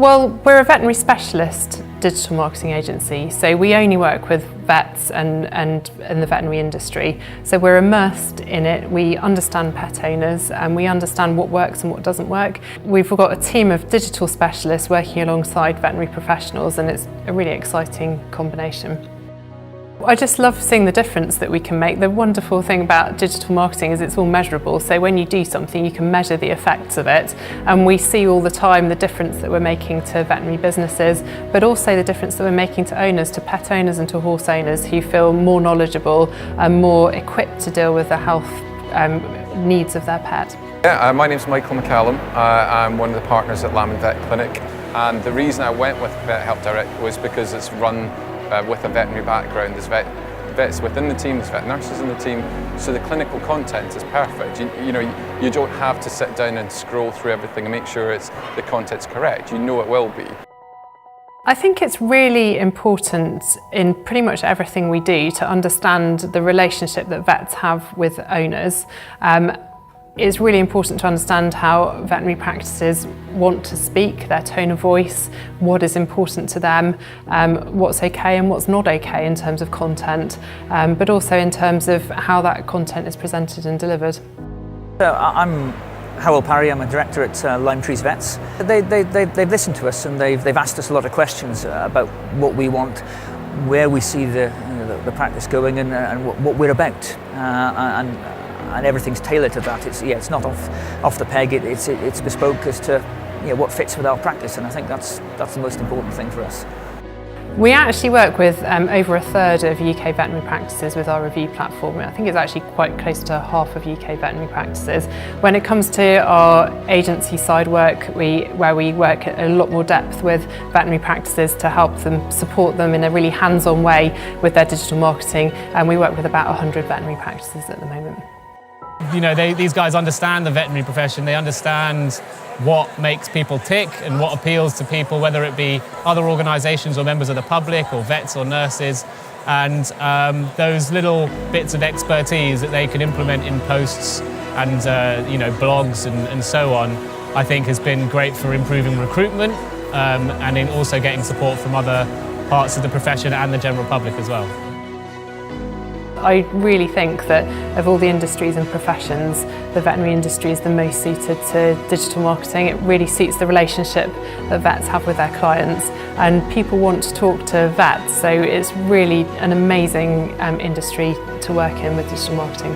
Well, we're a veterinary specialist digital marketing agency, so we only work with vets and in the veterinary industry. So we're immersed in it, we understand pet owners and we understand what works and what doesn't work. We've got a team of digital specialists working alongside veterinary professionals, and it's a really exciting combination. I just love seeing the difference that we can make. The wonderful thing about digital marketing is it's all measurable. So when you do something, you can measure the effects of it. And we see all the time the difference that we're making to veterinary businesses, but also the difference that we're making to owners, to pet owners and to horse owners who feel more knowledgeable and more equipped to deal with the health needs of their pet. Yeah, my name's Michael McCallum. I'm one of the partners at Lamb and Vet Clinic. And the reason I went with Vet Help Direct was because it's run with a veterinary background. There's vets within the team, there's vet nurses in the team, so the clinical content is perfect. You don't have to sit down and scroll through everything and make sure the content's correct. You know it will be. I think it's really important in pretty much everything we do to understand the relationship that vets have with owners. It's really important to understand how veterinary practices want to speak, their tone of voice, what is important to them, what's okay and what's not okay in terms of content, but also in terms of how that content is presented and delivered. I'm Howell Parry, I'm a director at Lime Trees Vets. They've listened to us and they've asked us a lot of questions about what we want, where we see the practice going and what we're about. And everything's tailored to that. It's not off the peg. It's bespoke as to what fits with our practice, and I think that's the most important thing for us. We actually work with over a third of UK veterinary practices with our review platform. I think it's actually quite close to half of UK veterinary practices. When it comes to our agency side work, where we work at a lot more depth with veterinary practices to help them, support them in a really hands-on way with their digital marketing, and we work with about 100 veterinary practices at the moment. These guys understand the veterinary profession, they understand what makes people tick and what appeals to people, whether it be other organisations or members of the public or vets or nurses, and those little bits of expertise that they can implement in posts and blogs and so on, I think has been great for improving recruitment and in also getting support from other parts of the profession and the general public as well. I really think that of all the industries and professions, the veterinary industry is the most suited to digital marketing. It really suits the relationship that vets have with their clients, and people want to talk to vets, so it's really an amazing industry to work in with digital marketing.